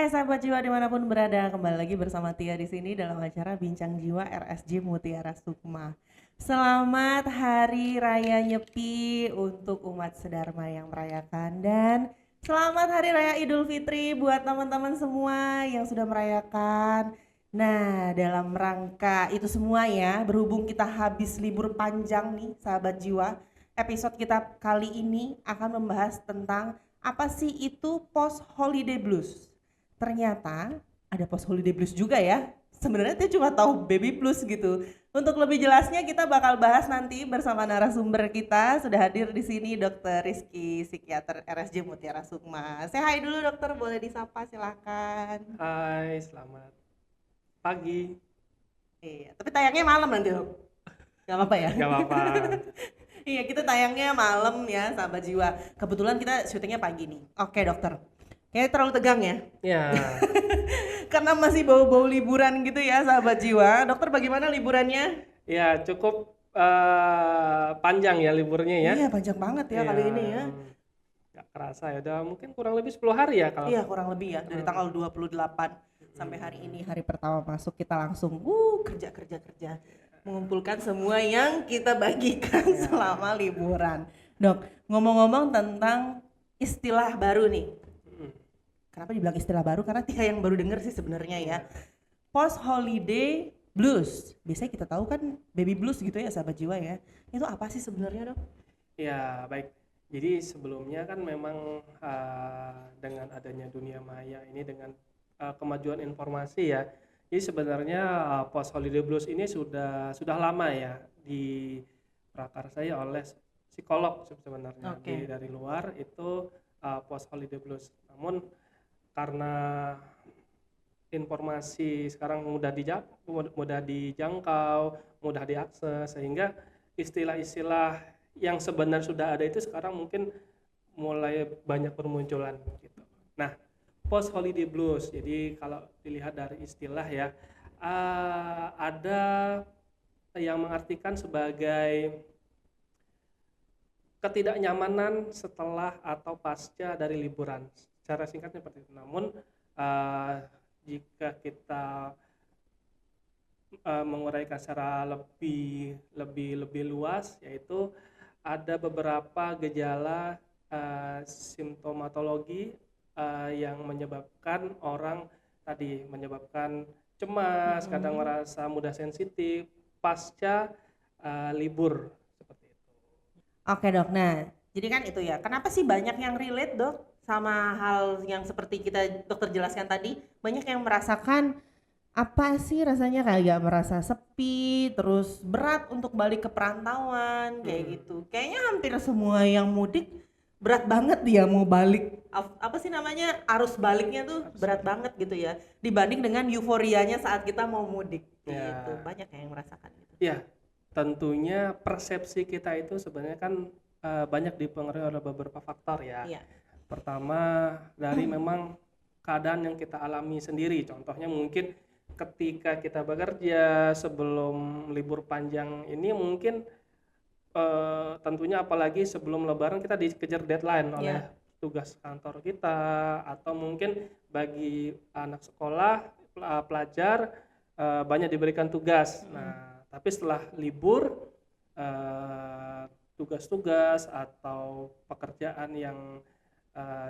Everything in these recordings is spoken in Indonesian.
Hai sahabat jiwa dimanapun berada, kembali lagi bersama Tia di sini dalam acara Bincang Jiwa RSJ Mutiara Sukma. Selamat Hari Raya Nyepi untuk umat sedharma yang merayakan dan selamat Hari Raya Idul Fitri buat teman-teman semua yang sudah merayakan. Nah, dalam rangka itu semua ya, berhubung kita habis libur panjang nih sahabat jiwa, episode kita kali ini akan membahas tentang apa sih itu post holiday blues. Ternyata ada post holiday blues juga ya. Sebenarnya dia cuma tahu baby blues gitu. Untuk lebih jelasnya kita bakal bahas nanti bersama narasumber kita. Sudah hadir di sini Dr. Rizky, psikiater RSJ Mutiara Sukma. Say hai dulu dokter, boleh disapa silakan. Hai, selamat pagi. Iya, tapi tayangnya malam nanti dok. Gak apa-apa ya? Gak apa-apa. Iya, kita tayangnya malam ya sahabat jiwa. Kebetulan kita syutingnya pagi nih. Oke dokter, kayaknya terlalu tegang ya? Ya, Karena masih bau-bau liburan gitu ya sahabat jiwa. Dokter bagaimana liburannya? ya cukup panjang ya liburnya ya. Iya panjang banget ya kali ini ya. Gak kerasa ya, udah mungkin kurang lebih 10 hari ya kalau. Iya kurang lebih ya, dari tanggal 28 sampai hari ini, hari pertama masuk kita langsung kerja. Mengumpulkan semua yang kita bagikan selama liburan. Dok, ngomong-ngomong tentang istilah baru nih. Mm, Kenapa dibilang istilah baru? Karena Tia yang baru denger sih sebenarnya ya. Post holiday blues. Biasanya kita tahu kan baby blues gitu ya sahabat jiwa ya. Itu apa sih sebenarnya dok? Ya, baik. Jadi sebelumnya kan memang dengan adanya dunia maya ini dengan kemajuan informasi ya. Jadi sebenarnya post holiday blues ini sudah lama ya diprakarsai oleh psikolog sebenarnya. Oke. Dari luar itu post holiday blues. Namun karena informasi sekarang mudah dijangkau, mudah diakses, sehingga istilah-istilah yang sebenarnya sudah ada itu sekarang mungkin mulai banyak bermunculan gitu. Nah, post holiday blues. Jadi kalau dilihat dari istilah ya, ada yang mengartikan sebagai ketidaknyamanan setelah atau pasca dari liburan. Secara singkatnya seperti itu. Namun jika kita menguraikan secara lebih luas, yaitu ada beberapa gejala simptomatologi yang menyebabkan orang menyebabkan cemas, kadang merasa mudah sensitif pasca libur seperti itu. Oke dok, nah jadi kan itu ya, kenapa sih banyak yang relate dok sama hal yang seperti kita dokter jelaskan tadi, banyak yang merasakan apa sih rasanya kayak merasa sepi, terus berat untuk balik ke perantauan kayak gitu. Kayaknya hampir semua yang mudik berat banget dia mau balik, apa sih namanya, arus baliknya tuh berat banget gitu ya, dibanding dengan euforianya saat kita mau mudik gitu. Ya. Banyak yang merasakan gitu. Ya, tentunya persepsi kita itu sebenarnya kan banyak dipengaruhi oleh beberapa faktor ya. Iya. Pertama dari memang keadaan yang kita alami sendiri. Contohnya mungkin ketika kita bekerja sebelum libur panjang ini mungkin tentunya apalagi sebelum lebaran kita dikejar deadline oleh tugas kantor kita, atau mungkin bagi anak sekolah, pelajar banyak diberikan tugas. Nah, tapi setelah libur tugas-tugas atau pekerjaan yang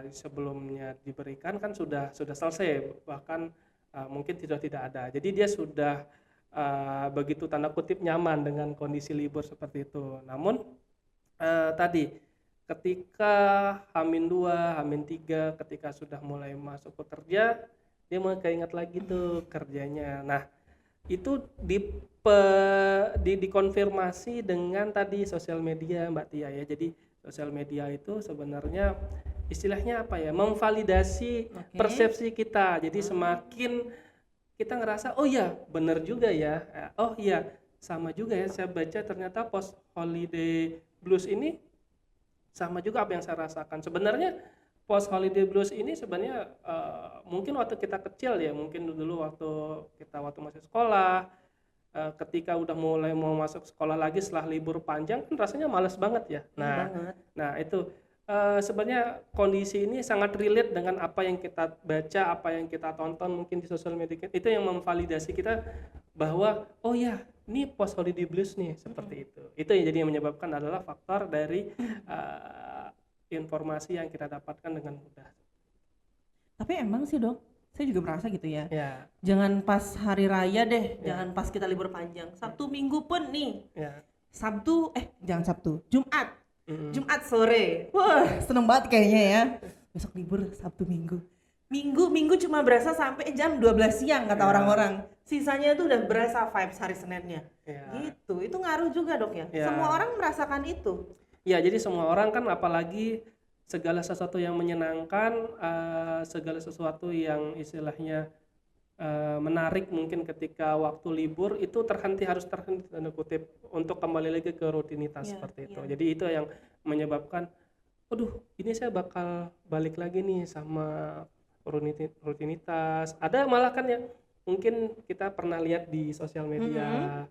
sebelumnya diberikan kan sudah selesai, bahkan mungkin tidak ada. Jadi dia sudah begitu tanda kutip nyaman dengan kondisi libur seperti itu. Namun tadi ketika H-2, H-3 ketika sudah mulai masuk bekerja, dia mulai keinget lagi tuh kerjanya. Nah, itu dikonfirmasi dengan tadi sosial media Mbak Tia ya. Jadi sosial media itu sebenarnya istilahnya apa ya, memvalidasi persepsi kita. Jadi semakin kita ngerasa oh ya benar juga ya, oh iya sama juga ya, saya baca ternyata post holiday blues ini sama juga apa yang saya rasakan. Sebenarnya post holiday blues ini sebenarnya mungkin waktu kita kecil ya, mungkin dulu waktu masih sekolah, ketika udah mulai mau masuk sekolah lagi setelah libur panjang kan rasanya males banget ya. Nah itu sebenarnya kondisi ini sangat relate dengan apa yang kita baca, apa yang kita tonton mungkin di sosial media. Itu yang memvalidasi kita bahwa oh ya, ini post holiday blues nih seperti itu. Itu yang jadi yang menyebabkan adalah faktor dari informasi yang kita dapatkan dengan mudah. Tapi emang sih dok, saya juga merasa gitu ya. Ya, Jangan pas hari raya deh, Ya. jangan pas kita libur panjang. Sabtu Minggu pun nih. ya. Jangan Sabtu, Jumat. Mm-mm. Jumat sore. Wah, seneng banget kayaknya ya. Besok libur Sabtu Minggu. Minggu cuma berasa sampai jam 12 siang kata Ya. orang-orang. Sisanya itu udah berasa vibes hari Seninnya. Ya. Gitu. Itu ngaruh juga dok ya. Ya. Semua orang merasakan itu. Ya, jadi semua orang kan apalagi segala sesuatu yang menyenangkan, segala sesuatu yang istilahnya menarik mungkin ketika waktu libur itu harus terhenti tanda kutip untuk kembali lagi ke rutinitas Ya, seperti itu. ya. Jadi itu yang menyebabkan, aduh ini saya bakal balik lagi nih sama rutinitas. Ada malah kan yang mungkin kita pernah lihat di sosial media,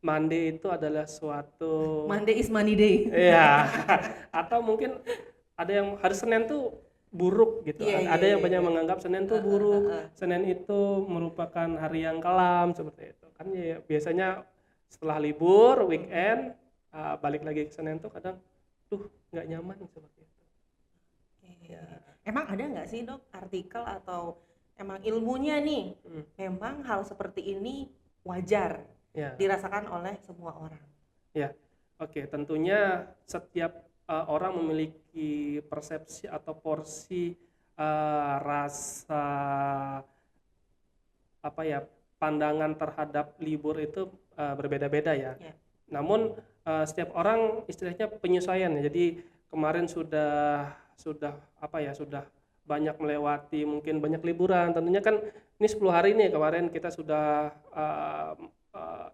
Monday itu adalah suatu Monday is money day. ya atau mungkin ada yang hari Senin tuh buruk gitu. Iya, Ada iya, yang banyak iya. menganggap Senin tuh buruk, Senin itu merupakan hari yang kelam seperti itu. Kan ya biasanya setelah libur, weekend, balik lagi ke Senin tuh kadang nggak nyaman seperti itu. Oke. Emang ada nggak sih dok artikel atau emang ilmunya nih memang hal seperti ini wajar Ya. dirasakan oleh semua orang? Ya, oke. Tentunya setiap orang memiliki persepsi atau porsi rasa pandangan terhadap libur itu berbeda-beda ya. Ya. Namun setiap orang istilahnya penyesuaian ya. Jadi kemarin sudah banyak melewati mungkin banyak liburan. Tentunya kan ini 10 hari nih kemarin kita sudah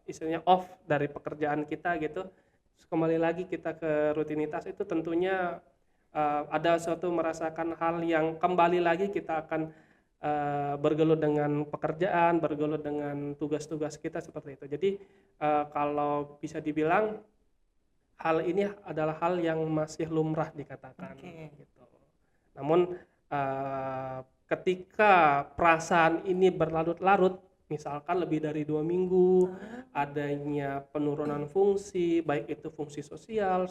istilahnya off dari pekerjaan kita gitu. Terus kembali lagi kita ke rutinitas itu tentunya ada suatu merasakan hal yang kembali lagi kita akan bergelut dengan pekerjaan, bergelut dengan tugas-tugas kita seperti itu. Jadi kalau bisa dibilang hal ini adalah hal yang masih lumrah dikatakan. Gitu. Namun ketika perasaan ini berlarut-larut, misalkan lebih dari 2 minggu, adanya penurunan fungsi, baik itu fungsi sosial,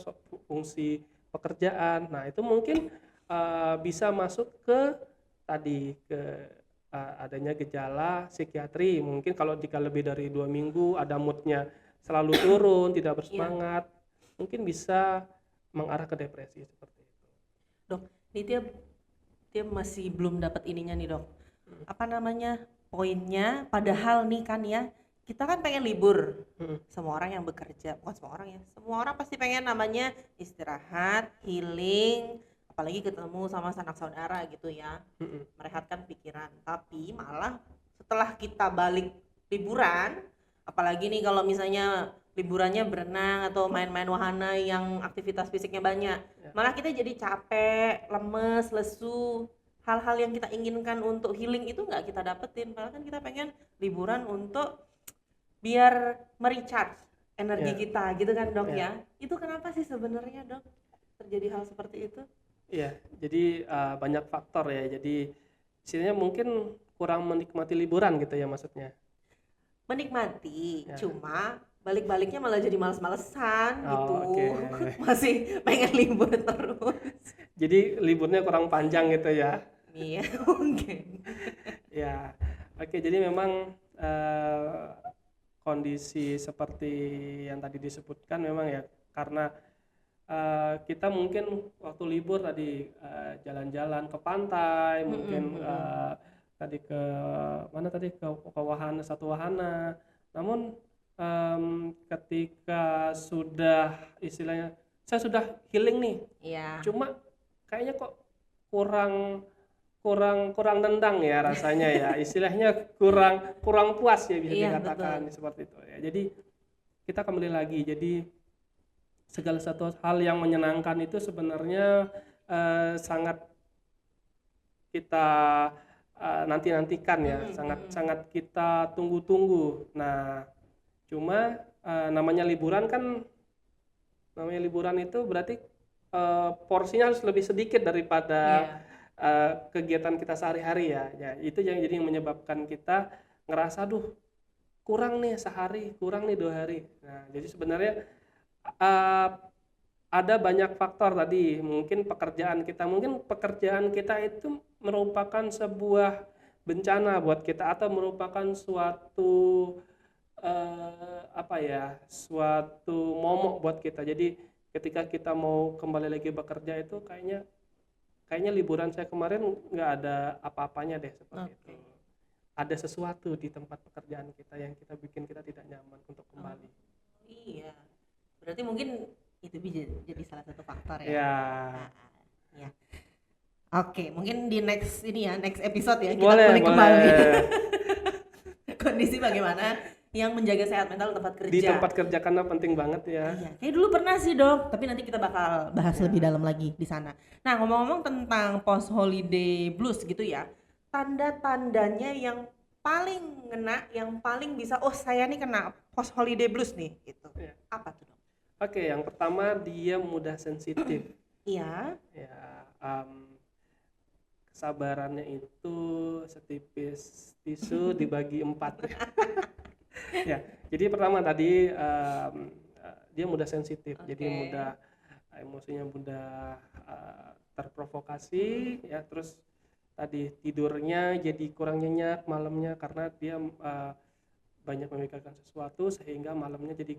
fungsi pekerjaan, nah itu mungkin bisa masuk ke adanya gejala psikiatri. Mungkin kalau jika lebih dari 2 minggu ada moodnya selalu turun, tidak bersemangat, mungkin bisa mengarah ke depresi seperti itu. Dok, ini dia masih belum dapat ininya nih dok. Apa namanya poinnya? Padahal nih kan ya, kita kan pengen libur. Semua orang yang bekerja, bukan semua orang ya, semua orang pasti pengen namanya istirahat, healing, apalagi ketemu sama sanak saudara gitu ya, merehatkan pikiran. Tapi malah setelah kita balik liburan, apalagi nih kalau misalnya liburannya berenang atau main-main wahana yang aktivitas fisiknya banyak, malah kita jadi capek, lemes, lesu. Hal-hal yang kita inginkan untuk healing itu nggak kita dapetin, padahal kan kita pengen liburan untuk biar merecharge energi kita gitu kan dok ya. Itu kenapa sih sebenarnya dok terjadi hal seperti itu? Iya, jadi banyak faktor ya. Jadi istilahnya mungkin kurang menikmati liburan gitu ya maksudnya. Menikmati, cuma balik-baliknya malah jadi males-malesan gitu. Okay. Masih pengen libur terus. Jadi liburnya kurang panjang gitu ya. Iya, mungkin. Ya, oke. Jadi memang kondisi seperti yang tadi disebutkan memang ya karena kita mungkin waktu libur tadi jalan-jalan ke pantai, mungkin tadi ke mana tadi ke wahana, satu wahana. Namun ketika sudah istilahnya saya sudah healing nih, cuma kayaknya kok kurang nendang ya rasanya ya, istilahnya kurang puas ya bisa dikatakan seperti itu ya. Jadi kita kembali lagi, jadi segala satu hal yang menyenangkan itu sebenarnya sangat kita nanti-nantikan ya, sangat kita tunggu-tunggu. Nah, cuma namanya liburan kan namanya liburan itu berarti porsinya harus lebih sedikit daripada kegiatan kita sehari-hari ya. Ya, itu yang jadi yang menyebabkan kita ngerasa duh kurang nih sehari, kurang nih 2 hari. Nah, jadi sebenarnya uh, ada banyak faktor tadi. Mungkin pekerjaan kita itu merupakan sebuah bencana buat kita atau merupakan suatu suatu momok buat kita. Jadi ketika kita mau kembali lagi bekerja itu kayaknya liburan saya kemarin nggak ada apa-apanya deh seperti itu. Ada sesuatu di tempat pekerjaan kita yang bikin kita tidak nyaman untuk kembali. Iya, berarti mungkin itu bisa jadi salah satu faktor ya. Ya. Ya. Oke, mungkin di next episode ya kita boleh. kembali. Kondisi bagaimana yang menjaga sehat mental tempat kerja. Di tempat kerja karena penting banget ya. Iya, kayak dulu pernah sih dok, tapi nanti kita bakal bahas lebih dalam lagi di sana. Nah ngomong-ngomong tentang post holiday blues gitu ya, tanda-tandanya yang paling ngena, yang paling bisa, oh saya nih kena post holiday blues nih, gitu. Ya. Apa tuh dok? Oke, yang pertama dia mudah sensitif. Iya. Ya, kesabarannya itu setipis tisu dibagi 4. Ya, jadi pertama tadi dia mudah sensitif, jadi mudah emosinya mudah terprovokasi ya, terus tadi tidurnya jadi kurang nyenyak malamnya karena dia banyak memikirkan sesuatu sehingga malamnya jadi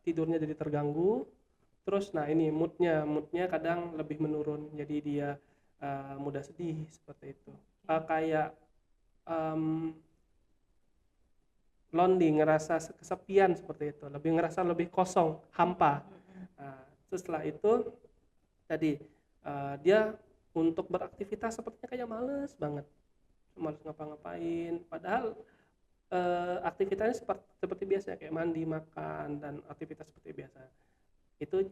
tidurnya jadi terganggu. Terus nah ini moodnya kadang lebih menurun, jadi dia mudah sedih seperti itu, kayak lonely, ngerasa kesepian seperti itu, ngerasa lebih kosong, hampa. Nah, setelah itu tadi dia untuk beraktivitas sepertinya kayak males banget, males ngapa-ngapain, padahal aktivitasnya seperti biasa kayak mandi, makan, dan aktivitas seperti biasa. Itu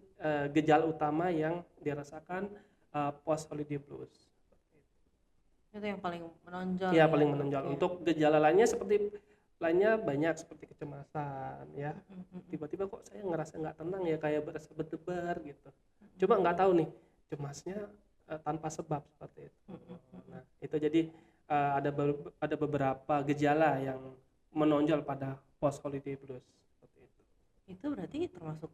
gejala utama yang dirasakan post holiday blues. Itu yang paling menonjol. Iya, paling menonjol. Untuk gejala lainnya banyak seperti kecemasan ya. Tiba-tiba kok saya ngerasa nggak tenang ya, kayak berasa berdebar gitu. Coba nggak tahu nih cemasnya tanpa sebab seperti itu. Nah, itu jadi ada beberapa gejala yang menonjol pada post holiday blues seperti itu. Itu berarti termasuk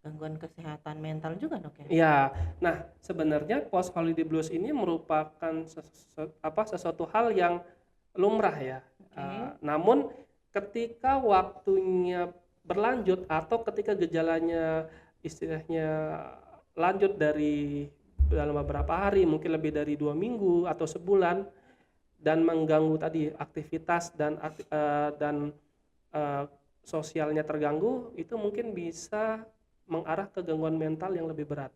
gangguan kesehatan mental juga dok ya? Iya. Nah, sebenarnya post holiday blues ini merupakan sesuatu hal yang lumrah ya. Namun ketika waktunya berlanjut atau ketika gejalanya istilahnya lanjut dari dalam beberapa hari, mungkin lebih dari 2 minggu atau sebulan, dan mengganggu tadi aktivitas dan sosialnya terganggu, itu mungkin bisa mengarah ke gangguan mental yang lebih berat.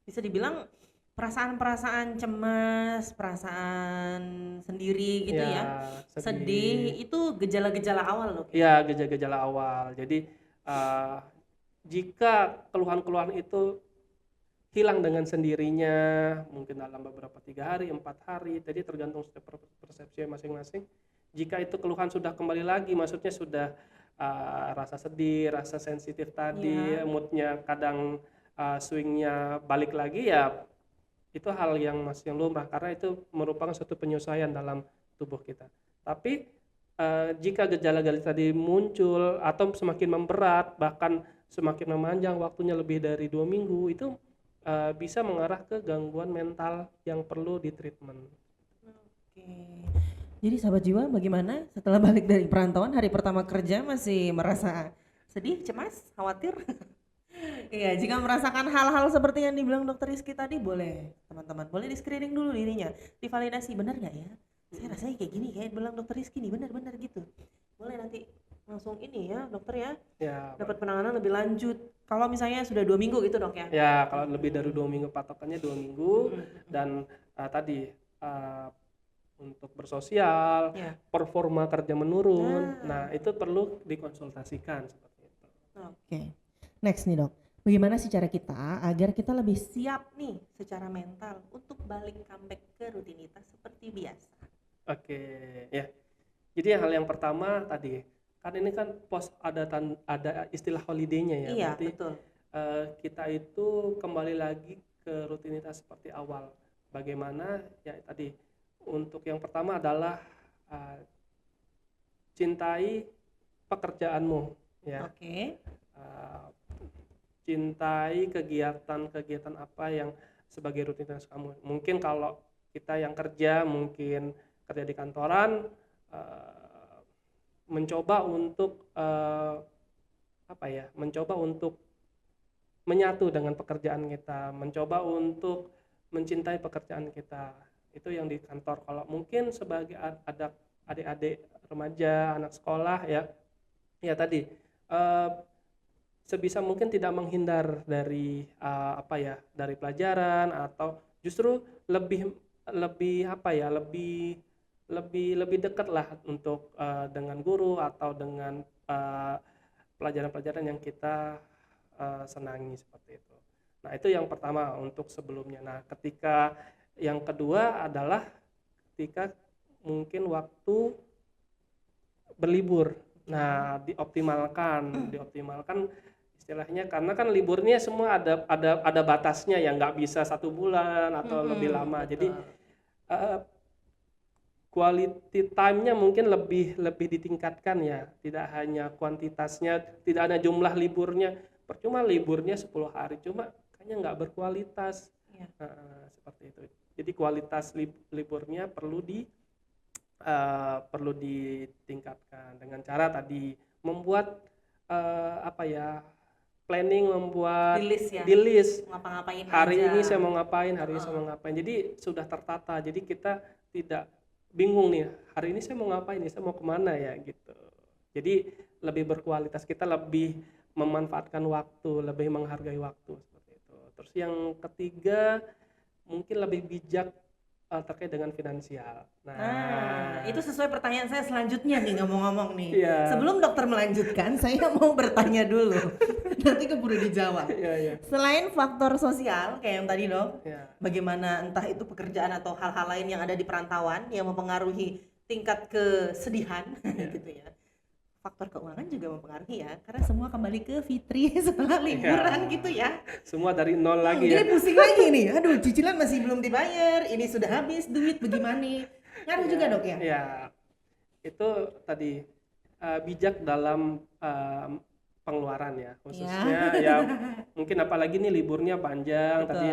Bisa dibilang perasaan-perasaan cemas, perasaan sendiri gitu ya, sedih, itu gejala-gejala awal loh. Iya, gejala-gejala awal. Jadi jika keluhan-keluhan itu hilang dengan sendirinya, mungkin dalam beberapa 3 hari, 4 hari, jadi tergantung persepsi masing-masing. Jika itu keluhan sudah kembali lagi, maksudnya sudah rasa sedih, rasa sensitif tadi, moodnya kadang swingnya balik lagi ya, itu hal yang masih lumrah karena itu merupakan suatu penyesuaian dalam tubuh kita. Tapi jika gejala-gejala tadi muncul atau semakin memberat, bahkan semakin memanjang waktunya lebih dari 2 minggu, itu bisa mengarah ke gangguan mental yang perlu ditreatment. Oke. Jadi sahabat jiwa, bagaimana setelah balik dari perantauan, hari pertama kerja masih merasa sedih, cemas, khawatir? Iya, jika merasakan hal-hal seperti yang dibilang dokter Rizky tadi, boleh teman-teman, boleh di screening dulu dirinya, divalidasi, benar nggak ya? Saya rasanya kayak gini, kayak bilang dokter Rizky nih, benar-benar gitu. Boleh nanti langsung ini ya dokter ya, dapat penanganan lebih lanjut. Kalau misalnya sudah 2 minggu gitu dok ya? Ya, kalau lebih dari 2 minggu, patokannya 2 minggu, dan tadi untuk bersosial, performa kerja menurun, nah itu perlu dikonsultasikan seperti itu. Oke. Next nih dok, bagaimana sih cara kita agar kita lebih siap nih secara mental untuk balik comeback ke rutinitas seperti biasa? Oke, ya. Jadi hal yang pertama tadi kan ini kan ada istilah holiday-nya ya, Iya, berarti betul. kita itu kembali lagi ke rutinitas seperti awal. Bagaimana ya tadi, untuk yang pertama adalah uh, cintai pekerjaanmu ya. Oke. Uh, cintai kegiatan-kegiatan apa yang sebagai rutinitas kamu. Mungkin kalau kita yang kerja, mungkin kerja di kantoran, mencoba untuk mencoba untuk menyatu dengan pekerjaan kita, mencoba untuk mencintai pekerjaan kita. Itu yang di kantor. Kalau mungkin sebagai ada adik-adik remaja, anak sekolah ya, ya tadi sebisa mungkin tidak menghindar dari dari pelajaran, atau justru lebih lebih lebih dekat lah untuk dengan guru atau dengan pelajaran-pelajaran yang kita senangi, seperti itu. Nah, itu yang pertama untuk sebelumnya. Nah, ketika yang kedua adalah ketika mungkin waktu berlibur. Nah, dioptimalkan istilahnya, karena kan liburnya semua ada batasnya ya, nggak bisa 1 bulan atau lebih lama. Betul. Jadi quality time-nya mungkin lebih ditingkatkan ya, tidak hanya kuantitasnya, tidak hanya jumlah liburnya. Percuma liburnya 10 hari, cuma kayaknya nggak berkualitas. Iya. Seperti itu. Jadi kualitas liburnya perlu ditingkatkan dengan cara tadi membuat planning, membuat Di list list. ngapa-ngapain Hari aja. ini saya mau ngapain, hari ini saya mau ngapain. Jadi sudah tertata. Jadi kita tidak bingung nih, hari ini saya mau ngapain, saya mau kemana ya gitu. Jadi lebih berkualitas, kita lebih memanfaatkan waktu, lebih menghargai waktu, seperti itu. Terus yang ketiga mungkin lebih bijak terkait dengan finansial. Nah, itu sesuai pertanyaan saya selanjutnya nih, ngomong-ngomong nih. Iya. Sebelum dokter melanjutkan, saya mau bertanya dulu. Nanti keburu dijawab. Iya. Selain faktor sosial kayak yang tadi dok, Iya. bagaimana entah itu pekerjaan atau hal-hal lain yang ada di perantauan yang mempengaruhi tingkat kesedihan, gitu ya. Faktor keuangan juga mempengaruhi ya, karena semua kembali ke Fitri setelah liburan gitu ya. Semua dari nol lagi ya. Jadi pusing lagi nih, aduh cicilan masih belum dibayar, ini sudah habis duit bagaimana? Ngaruh juga dok ya? Ya, itu tadi bijak dalam pengeluaran ya, khususnya ya mungkin apalagi nih liburnya panjang. Betul. Tadi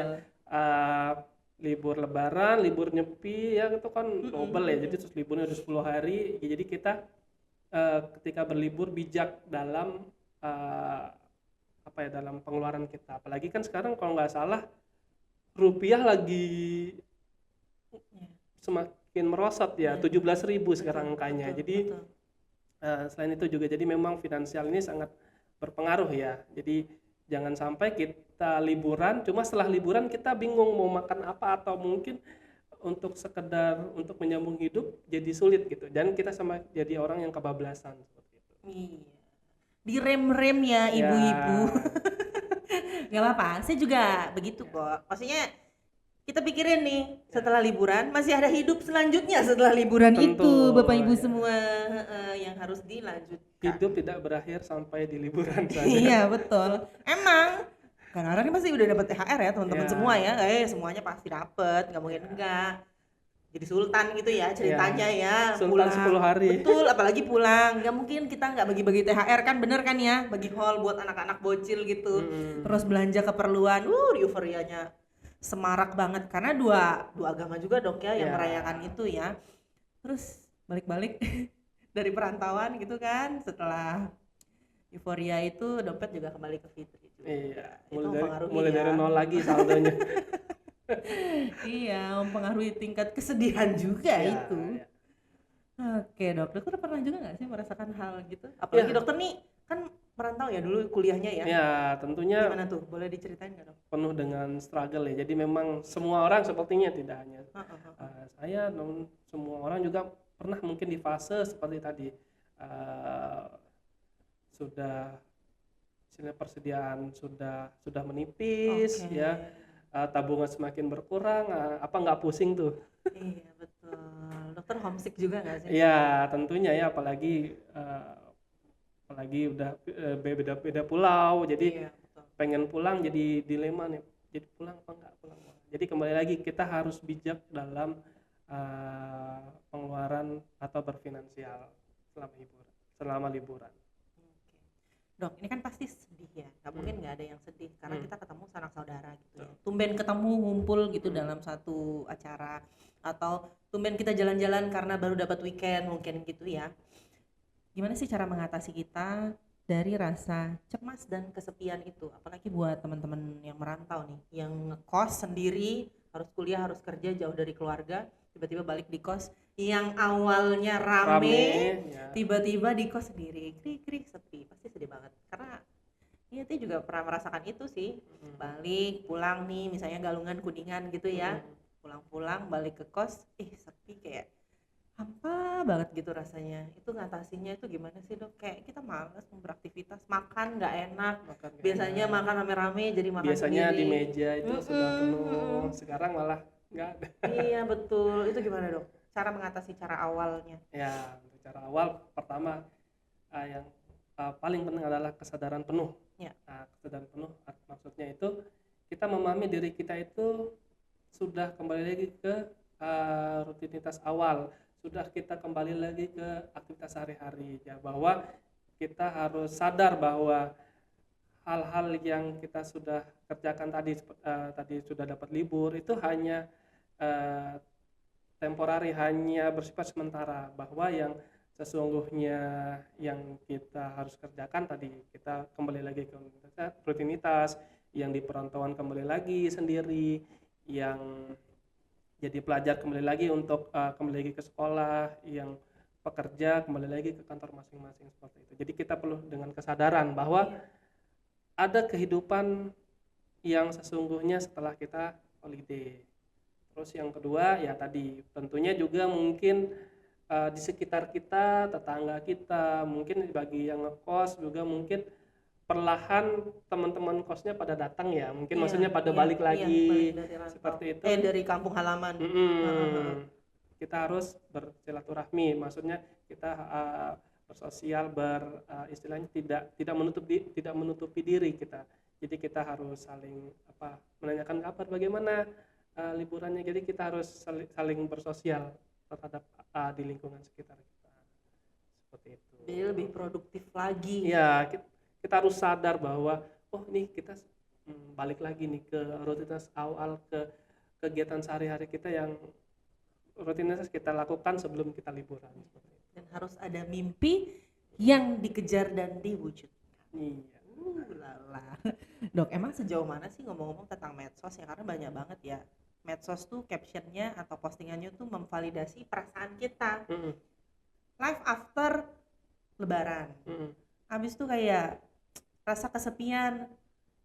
libur lebaran, libur nyepi ya, itu kan double ya, jadi terus liburnya udah 10 hari ya, jadi kita ketika berlibur bijak dalam dalam pengeluaran kita. Apalagi kan sekarang kalau nggak salah rupiah lagi semakin merosot ya, 17.000 sekarang angkanya. Jadi selain itu juga, jadi memang finansial ini sangat berpengaruh ya. Jadi jangan sampai kita liburan, cuma setelah liburan kita bingung mau makan apa, atau mungkin untuk sekedar untuk menyambung hidup jadi sulit gitu, dan kita sama jadi orang yang kebablasan, seperti itu. Iya, direm-rem ya ibu-ibu. Nggak apa-apa, saya juga begitu kok. Maksudnya kita pikirin nih, setelah liburan masih ada hidup selanjutnya setelah liburan. Tentu, itu bapak ibu semua yang harus dilanjutkan. Hidup tidak berakhir sampai di liburan saja. Iya betul, emang karena orang ini pasti udah dapat THR ya teman-teman semua ya, semuanya pasti dapat, nggak mungkin enggak. Jadi sultan gitu ya ceritanya ya, sultan pulang 10 hari. Betul, apalagi pulang, nggak mungkin kita nggak bagi-bagi THR kan, bener kan ya, bagi haul buat anak-anak bocil gitu. Terus belanja keperluan, euforianya semarak banget karena dua agama juga dok ya yang merayakan itu ya. Terus balik-balik dari perantauan gitu kan, setelah euforia itu dompet juga kembali ke Fitri juga. Iya, itu mulai dari nol lagi saldonya. Iya, mempengaruhi tingkat kesedihan juga itu. Oke dok, dokter pernah juga nggak sih merasakan hal gitu? Apalagi dokter nih kan merantau ya dulu kuliahnya ya. Ya tentunya. Gimana tuh? Boleh diceritain nggak dok? Penuh dengan struggle ya. Jadi memang semua orang sepertinya, tidak hanya saya, namun semua orang juga pernah mungkin di fase seperti tadi. Sudah persediaan sudah menipis ya, tabungan semakin berkurang, apa nggak pusing tuh? Iya betul. Dokter homesick juga nggak sih? Iya tentunya ya, apalagi apalagi udah beda pulau, jadi Iya, betul. pengen pulang jadi dilema nih, jadi pulang apa enggak pulang. Jadi kembali lagi kita harus bijak dalam pengeluaran atau berfinansial selama liburan. Oke. Dok, ini kan pasti sedih ya. Nggak mungkin nggak ada yang sedih karena kita ketemu sanak saudara gitu ya. Tumben ketemu ngumpul gitu dalam satu acara atau tumben kita jalan-jalan karena baru dapat weekend mungkin gitu ya. Gimana sih cara mengatasi kita dari rasa cemas dan kesepian itu? Apalagi buat teman-teman yang merantau nih, yang ngekos sendiri, harus kuliah, harus kerja jauh dari keluarga, tiba-tiba balik di kos yang awalnya rame, Ya. tiba-tiba di kos sendiri, krik-krik sepi, pasti sedih banget. Karena iya, dia juga pernah merasakan itu sih. Balik, pulang nih, misalnya Galungan, Kuningan gitu ya. Pulang-pulang, balik ke kos, sepi kayak hampa banget gitu rasanya. Itu ngatasinnya itu gimana sih dok? Kayak kita malas mau beraktivitas, makan nggak enak. Biasanya makan rame-rame jadi makan biasanya sendiri. di meja itu sudah penuh, sekarang malah nggak ada. Iya betul, itu gimana dok? Cara mengatasi cara awalnya? Ya, untuk cara awal pertama yang paling penting adalah kesadaran penuh. Ya. Kesadaran penuh maksudnya itu kita memahami diri kita itu sudah kembali lagi ke rutinitas awal, sudah kita kembali lagi ke aktivitas sehari-hari ya, bahwa kita harus sadar bahwa hal-hal yang kita sudah kerjakan tadi sudah dapat libur itu hanya temporari, hanya bersifat sementara, bahwa yang sesungguhnya yang kita harus kerjakan tadi kita kembali lagi ke rutinitas, yang di perantauan kembali lagi sendiri, yang jadi pelajar kembali lagi untuk kembali lagi ke sekolah, yang pekerja kembali lagi ke kantor masing-masing seperti itu. Jadi kita perlu dengan kesadaran bahwa ada kehidupan yang sesungguhnya setelah kita holiday. Terus yang kedua ya tadi tentunya juga mungkin di sekitar kita, tetangga kita, mungkin bagi yang ngekos juga mungkin perlahan teman-teman kosnya pada datang ya, mungkin maksudnya pada balik lagi seperti itu. Dari kampung halaman. Kita harus bersilaturahmi, maksudnya kita bersosial, istilahnya tidak menutupi diri kita. Jadi kita harus saling menanyakan kabar bagaimana liburannya. Jadi kita harus saling bersosial terhadap di lingkungan sekitar kita. Seperti itu. Jadi lebih produktif lagi. Ya, kita harus sadar bahwa nih kita balik lagi nih ke rutinitas awal, ke kegiatan sehari-hari kita yang rutinitas kita lakukan sebelum kita liburan. Dan harus ada mimpi yang dikejar dan diwujudkan. Iya. Lala. Dok, emang sejauh mana sih ngomong-ngomong tentang medsos ya, karena banyak banget ya medsos tuh captionnya atau postingannya tuh memvalidasi perasaan kita. Life after lebaran. Habis tuh kayak rasa kesepian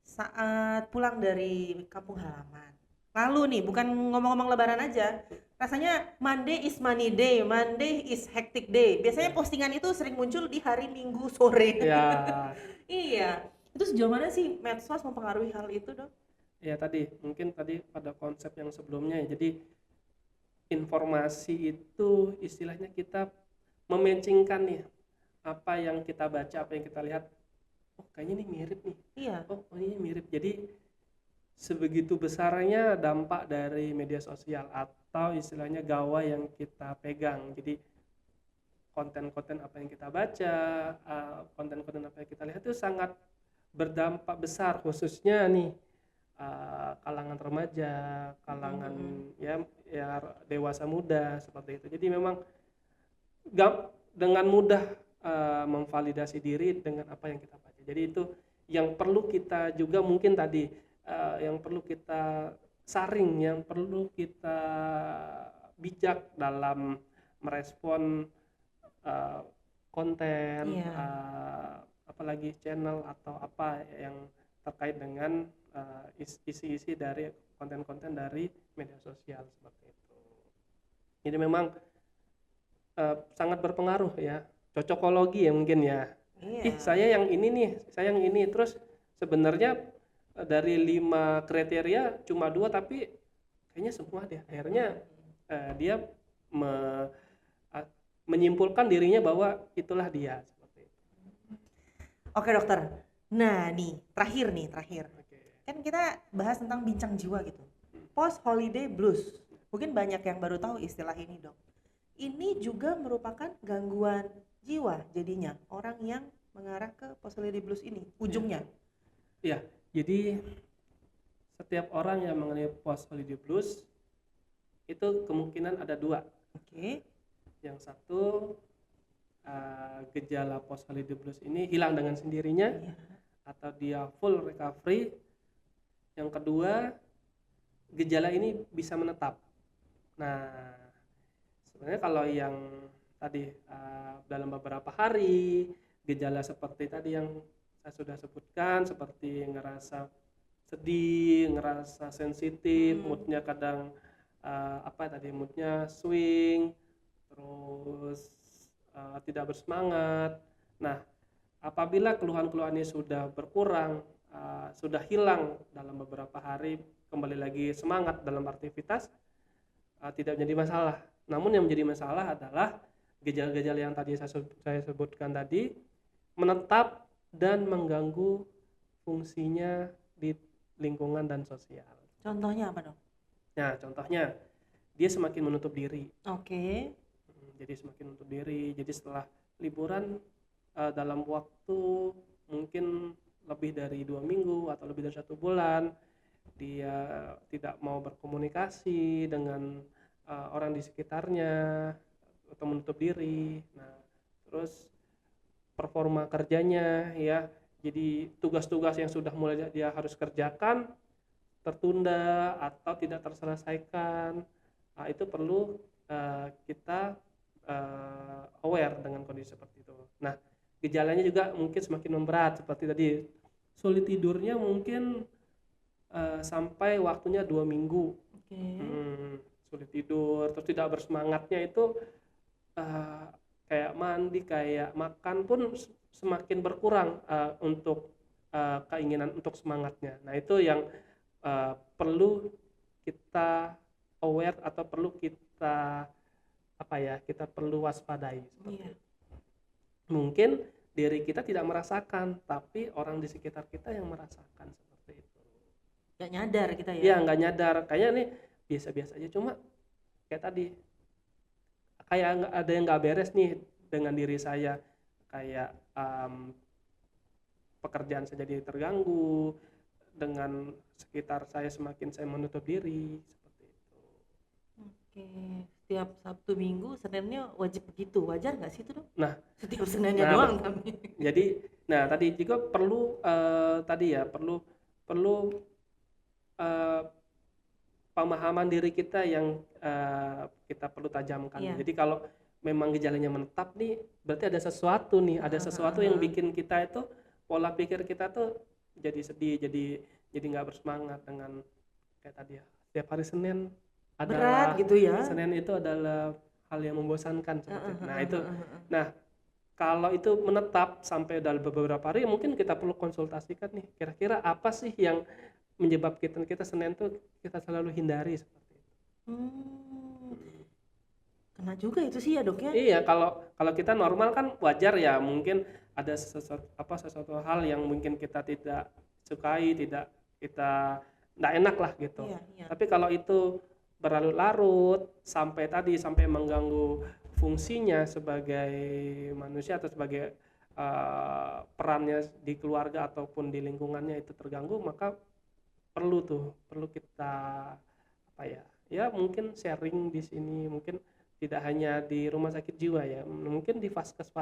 saat pulang dari kampung halaman. Lalu nih, bukan ngomong-ngomong lebaran aja, rasanya Monday is money day, Monday is hectic day. Biasanya postingan itu sering muncul di hari Minggu sore. Ya. Iya. Itu sejauh mana sih medsos mempengaruhi hal itu, Dok? Ya mungkin tadi pada konsep yang sebelumnya ya. Jadi informasi itu istilahnya kita mematchingkan nih apa yang kita baca, apa yang kita lihat. Kayaknya ini mirip nih. Iya. Ini mirip. Jadi sebegitu besarnya dampak dari media sosial atau istilahnya gawai yang kita pegang. Jadi konten-konten apa yang kita baca, konten-konten apa yang kita lihat itu sangat berdampak besar, khususnya nih kalangan remaja, kalangan ya dewasa muda seperti itu. Jadi memang dengan mudah memvalidasi diri dengan apa yang kita baca. Jadi itu yang perlu kita juga mungkin tadi yang perlu kita saring, yang perlu kita bijak dalam merespon konten, apalagi channel atau apa yang terkait dengan isi-isi dari konten-konten dari media sosial seperti itu. Jadi memang sangat berpengaruh ya, cocokologi ya mungkin ya. Saya yang ini nih, saya yang ini. Terus sebenarnya dari 5 kriteria cuma 2 tapi kayaknya semua deh. Akhirnya dia menyimpulkan dirinya bahwa itulah dia seperti itu. Oke dokter. Nah nih, terakhir. Oke. Kan kita bahas tentang bincang jiwa gitu. Post holiday blues. Mungkin banyak yang baru tahu istilah ini, Dok. Ini juga merupakan gangguan jiwa jadinya orang yang mengarah ke post holiday blues ini ujungnya. Iya, jadi setiap orang yang mengalami post holiday blues itu kemungkinan ada dua. Oke. Yang satu, gejala post holiday blues ini hilang dengan sendirinya, Iya. atau dia full recovery. Yang kedua, gejala ini bisa menetap. Nah, sebenarnya kalau yang tadi dalam beberapa hari, gejala seperti tadi yang saya sudah sebutkan, seperti ngerasa sedih, ngerasa sensitif, moodnya kadang moodnya swing, terus tidak bersemangat. Nah, apabila keluhan-keluhan ini sudah berkurang, sudah hilang dalam beberapa hari, kembali lagi semangat dalam aktivitas, tidak menjadi masalah. Namun yang menjadi masalah adalah gejala-gejala yang tadi saya sebutkan tadi menetap dan mengganggu fungsinya di lingkungan dan sosial. Contohnya apa, Dok? Nah, contohnya dia semakin menutup diri. Oke. Jadi semakin menutup diri. Jadi setelah liburan dalam waktu mungkin lebih dari 2 minggu atau lebih dari 1 bulan, dia tidak mau berkomunikasi dengan orang di sekitarnya atau menutup diri. Nah, terus performa kerjanya ya, jadi tugas-tugas yang sudah mulai dia harus kerjakan tertunda atau tidak terselesaikan. Nah, itu perlu kita aware dengan kondisi seperti itu. Nah, gejalanya juga mungkin semakin memberat seperti tadi, sulit tidurnya mungkin sampai waktunya 2 minggu. Sulit tidur, terus tidak bersemangatnya itu kayak mandi, kayak makan pun semakin berkurang untuk keinginan untuk semangatnya. Nah, itu yang perlu kita aware atau perlu kita kita perlu waspadai seperti itu. Mungkin diri kita tidak merasakan, tapi orang di sekitar kita yang merasakan seperti itu. Gak nyadar kita ya? Iya, nggak nyadar. Kayaknya nih biasa-biasa aja, cuma kayak tadi kayak ada yang nggak beres nih dengan diri saya, kayak pekerjaan saya jadi terganggu, dengan sekitar saya semakin saya menutup diri seperti itu. Oke, setiap Sabtu Minggu Seninnya wajib begitu, wajar nggak sih itu, Dok? Nah, Setiap Seninnya doang tapi. Jadi, nah tadi juga perlu perlu pemahaman diri kita yang kita perlu tajamkan. Iya. Jadi kalau memang gejalanya menetap nih, berarti ada sesuatu nih, ada sesuatu yang bikin kita itu pola pikir kita tuh jadi sedih, jadi nggak bersemangat dengan kayak tadi ya. Setiap hari Senin adalah Berat gitu ya? Senin itu adalah hal yang membosankan seperti itu. Nah itu, nah kalau itu menetap sampai dalam beberapa hari, mungkin kita perlu konsultasikan nih, kira-kira apa sih yang menyebabkan kita Senin tuh kita selalu hindari seperti itu. Kena juga itu sih ya, Dok ya? Iya, kalau kita normal kan wajar ya, mungkin ada sesuatu hal yang mungkin kita tidak sukai, tidak kita nggak enak lah gitu. Iya. Tapi kalau itu berlarut-larut sampai mengganggu fungsinya sebagai manusia atau sebagai perannya di keluarga ataupun di lingkungannya itu terganggu, maka perlu kita mungkin sharing di sini, mungkin tidak hanya di rumah sakit jiwa ya, mungkin di vaskes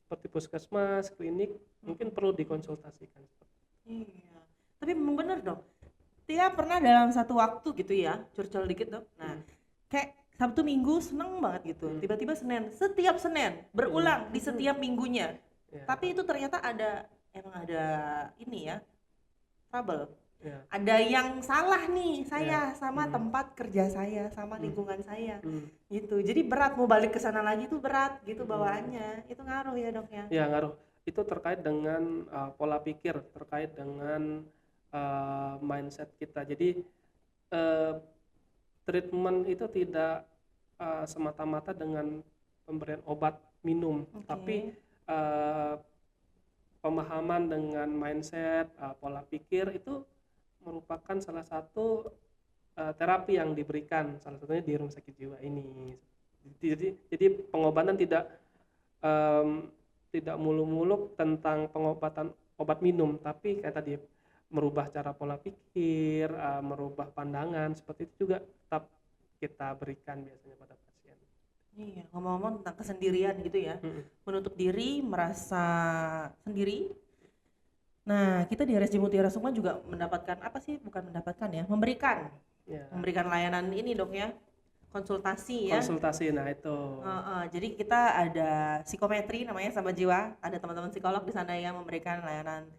seperti puskesmas, klinik, mungkin perlu dikonsultasikan. Iya, tapi memang benar, Dok. Tia pernah dalam satu waktu gitu ya, curcol dikit, Dok. Nah, kayak Sabtu Minggu seneng banget gitu, tiba-tiba setiap Senin berulang di setiap minggunya. Tapi itu ternyata emang ada ini ya, trouble. Ada yang salah nih saya sama tempat kerja saya, sama lingkungan saya gitu. Jadi berat mau balik ke sana lagi tuh berat gitu bawaannya. Itu ngaruh ya, Dok ya? Ya, ngaruh. Itu terkait dengan pola pikir, terkait dengan mindset kita. Jadi treatment itu tidak semata-mata dengan pemberian obat minum, tapi pemahaman dengan mindset, pola pikir itu merupakan salah satu terapi yang diberikan, salah satunya di rumah sakit jiwa ini. Jadi pengobatan em, tidak muluk-muluk tentang pengobatan obat minum, tapi kayak tadi merubah cara pola pikir, merubah pandangan, seperti itu juga tetap kita berikan biasanya pada pasien. Iya, ngomong-ngomong tentang kesendirian gitu ya, menutup diri, merasa sendiri. Nah, kita di RSJ Mutiara Sukma juga mendapatkan apa sih? Bukan mendapatkan ya, memberikan Ya, layanan ini dok ya, konsultasi ya. konsultasi, nah itu. Jadi kita ada psikometri namanya sahabat jiwa, ada teman-teman psikolog di sana yang memberikan layanan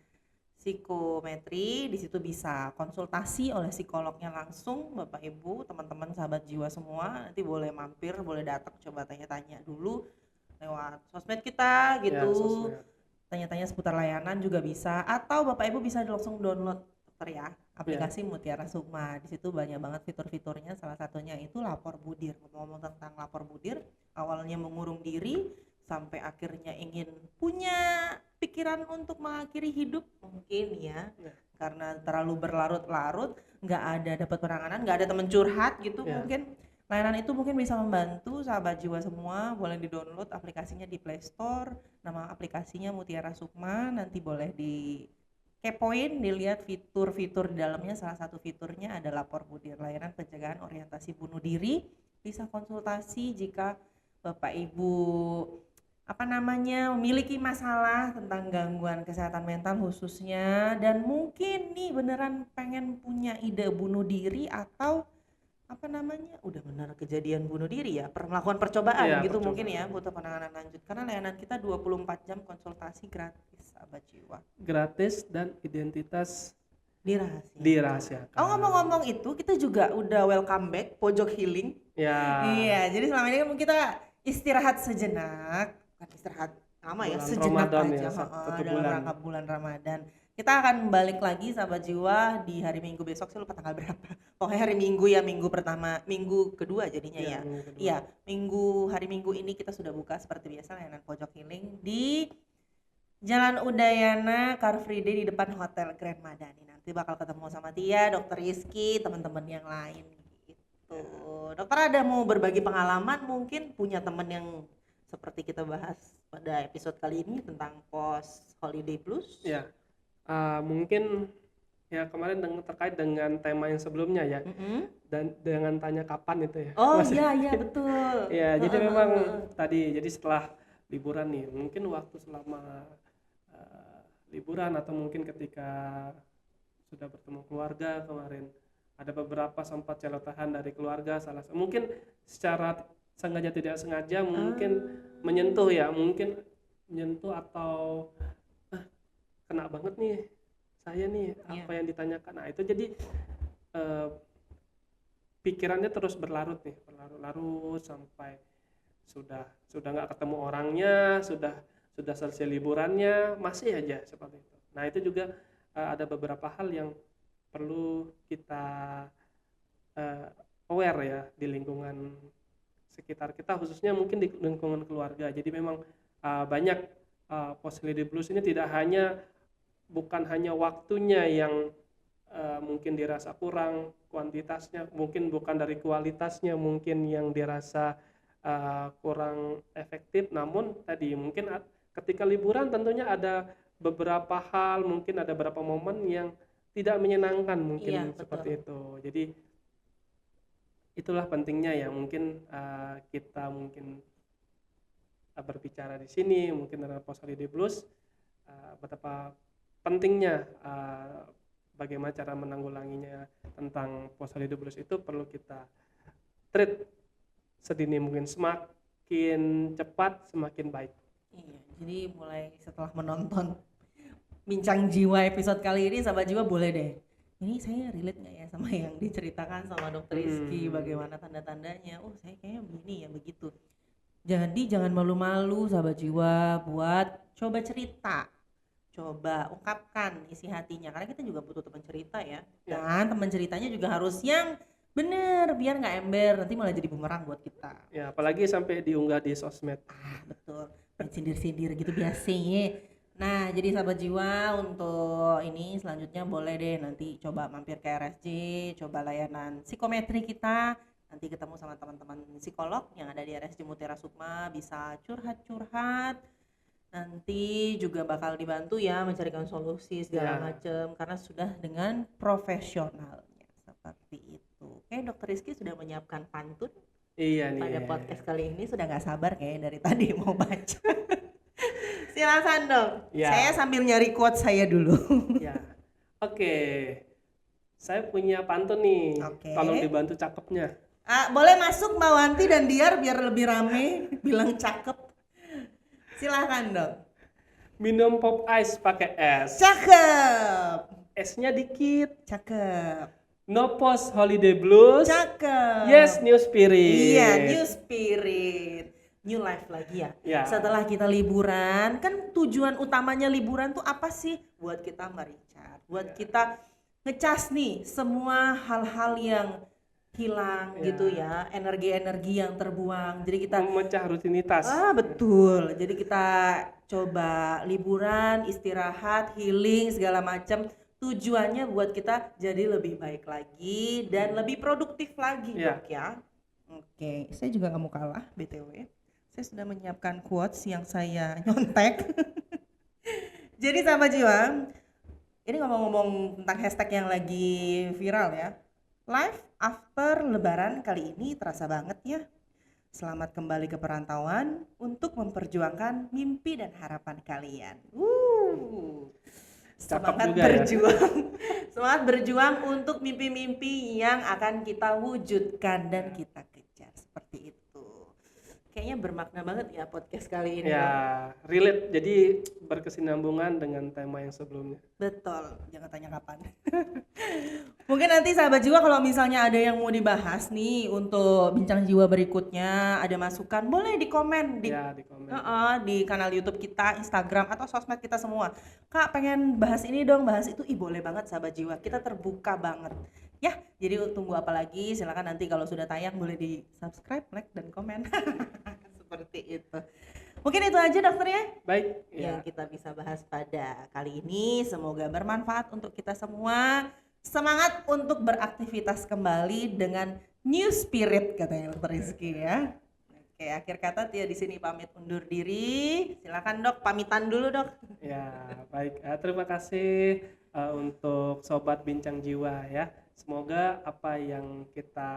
psikometri. Di situ bisa konsultasi oleh psikolognya langsung. Bapak Ibu, teman-teman sahabat jiwa semua nanti boleh mampir, boleh datang coba tanya-tanya dulu lewat sosmed kita gitu. Ya, sosmed. Tanya-tanya seputar layanan juga bisa, atau Bapak Ibu bisa langsung download dokter ya aplikasi Mutiara Sukma. Di situ banyak banget fitur-fiturnya, salah satunya itu lapor budir. Ngomong-ngomong tentang lapor budir, awalnya mengurung diri sampai akhirnya ingin punya pikiran untuk mengakhiri hidup mungkin ya, karena terlalu berlarut-larut, nggak ada dapat penanganan, nggak ada teman curhat gitu. Mungkin layanan itu mungkin bisa membantu sahabat jiwa semua. Boleh di-download aplikasinya di Play Store, nama aplikasinya Mutiara Sukma. Nanti boleh dikepoin, dilihat fitur-fitur di dalamnya. Salah satu fiturnya ada lapor budir, layanan pencegahan orientasi bunuh diri. Bisa konsultasi jika Bapak Ibu memiliki masalah tentang gangguan kesehatan mental khususnya, dan mungkin nih beneran pengen punya ide bunuh diri atau udah benar kejadian bunuh diri ya, melakukan percobaan gitu, percobaan. Mungkin ya butuh penanganan lanjut, karena layanan kita 24 jam konsultasi gratis sahabat jiwa. Gratis dan identitas dirahasiakan. Ngomong-ngomong itu, kita juga udah welcome back pojok healing. Iya, jadi selama ini kan kita istirahat sejenak, bukan istirahat lama ya, sejenak Ramadan aja ya, dalam rangka bulan Ramadan. Kita akan balik lagi sahabat jiwa di hari Minggu besok, saya lupa tanggal berapa. Pokoknya hari Minggu ya, minggu kedua jadinya ya. Iya, hari Minggu ini kita sudah buka seperti biasa layanan pojok healing di Jalan Udayana Car Free Day di depan Hotel Grand Madani. Nanti bakal ketemu sama Tia, Dokter Rizky, teman-teman yang lain gitu. Dokter ada mau berbagi pengalaman, mungkin punya teman yang seperti kita bahas pada episode kali ini tentang post holiday blues? Ya. Mungkin ya kemarin terkait dengan tema yang sebelumnya ya, dan dengan tanya kapan itu ya. Oh iya betul. Ya, jadi memang tadi, jadi setelah liburan nih, mungkin waktu selama liburan atau mungkin ketika sudah bertemu keluarga kemarin, ada beberapa sempat celotehan dari keluarga, mungkin secara sengaja tidak sengaja mungkin menyentuh atau kena banget nih saya nih apa yang ditanyakan. Nah itu jadi pikirannya terus berlarut sampai sudah nggak ketemu orangnya, sudah selesai liburannya, masih aja seperti itu. Nah itu juga ada beberapa hal yang perlu kita aware ya di lingkungan sekitar kita, khususnya mungkin di lingkungan keluarga. Jadi memang banyak post holiday blues ini bukan hanya waktunya yang mungkin dirasa kurang, kuantitasnya mungkin bukan dari kualitasnya mungkin yang dirasa kurang efektif, namun tadi mungkin ketika liburan tentunya ada beberapa hal, mungkin ada beberapa momen yang tidak menyenangkan mungkin seperti itu. Jadi itulah pentingnya ya, mungkin kita berbicara di sini mungkin dalam post holiday blues, betapa pentingnya bagaimana cara menanggulanginya tentang post holiday blues itu perlu kita treat sedini mungkin, semakin cepat semakin baik. Iya, jadi mulai setelah menonton Bincang Jiwa episode kali ini, sahabat jiwa boleh deh, ini saya relate nggak ya sama yang diceritakan sama Dokter Rizky, bagaimana tanda-tandanya, saya kayaknya begini ya begitu. Jadi jangan malu-malu sahabat jiwa buat coba cerita, coba ungkapkan isi hatinya, karena kita juga butuh teman cerita ya. Dan teman ceritanya juga harus yang bener, biar nggak ember, nanti malah jadi bumerang buat kita. Ya, apalagi sampai diunggah di sosmed. Betul, sindir-sindir gitu biasanya. Nah, jadi sahabat jiwa untuk ini selanjutnya boleh deh nanti coba mampir ke RSJ, coba layanan psikometri kita. Nanti ketemu sama teman-teman psikolog yang ada di RSJ Mutiara Sukma, bisa curhat-curhat. Nanti juga bakal dibantu ya mencarikan solusi segala Ya. macam karena sudah dengan profesionalnya seperti itu. Oke, Dokter Rizky sudah menyiapkan pantun Iya nih. pada podcast kali ini, sudah nggak sabar kayaknya dari tadi mau baca. Silakan dong. Ya. Saya sambil nyari quote saya dulu. Ya. Oke. Saya punya pantun nih. Oke. Tolong dibantu cakepnya. Boleh masuk Mbak Wanti dan Diar biar lebih rame bilang cakep. Silakan dong. Minum pop ice pakai es. Cakep. Esnya dikit. Cakep. No post holiday blues. Cakep. Yes, new spirit. Iya, new spirit. New life lagi ya. Ya. Setelah kita liburan, kan tujuan utamanya liburan tuh apa sih? Buat kita merecharge, buat kita ngecas nih semua hal-hal yang hilang Ya. gitu ya, energi-energi yang terbuang. Jadi kita Memecah rutinitas. betul. Jadi kita coba liburan, istirahat, healing segala macam. Tujuannya buat kita jadi lebih baik lagi dan lebih produktif lagi, Ya. Dok ya. Oke, saya juga nggak mau kalah BTW. Saya sudah menyiapkan quotes yang saya nyontek. Jadi sahabat jiwa, ini ngomong-ngomong tentang hashtag yang lagi viral ya. Life after lebaran kali ini terasa banget ya. Selamat kembali ke perantauan untuk memperjuangkan mimpi dan harapan kalian. Cakep Semangat juga ya. berjuang. Semangat berjuang untuk mimpi-mimpi yang akan kita wujudkan dan kita kejar seperti itu. Kayaknya bermakna banget ya podcast kali ini. Ya, relate. Jadi berkesinambungan dengan tema yang sebelumnya. Betul, jangan tanya kapan. Mungkin nanti sahabat jiwa kalau misalnya ada yang mau dibahas nih untuk bincang jiwa berikutnya, ada masukan, boleh di komen di Ya, di komen. di kanal YouTube kita, Instagram atau sosmed kita semua. Kak, pengen bahas ini dong, bahas itu. Boleh banget sahabat jiwa. Kita terbuka banget. Ya, jadi tunggu apa lagi? Silakan nanti kalau sudah tayang boleh di subscribe, like dan komen. Seperti itu. Mungkin itu aja dokter ya Baik. yang Ya. kita bisa bahas pada kali ini. Semoga bermanfaat untuk kita semua. Semangat untuk beraktivitas kembali dengan new spirit katanya Dokter Rizky ya. Oke, akhir kata Tia di sini pamit undur diri. Silakan Dok, pamitan dulu Dok. Ya, baik. Terima kasih untuk Sobat Bincang Jiwa ya. Semoga apa yang kita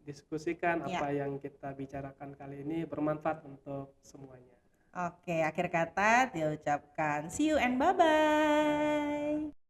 diskusikan, Ya. apa yang kita bicarakan kali ini bermanfaat untuk semuanya. Oke, akhir kata Tia ucapkan see you and bye-bye.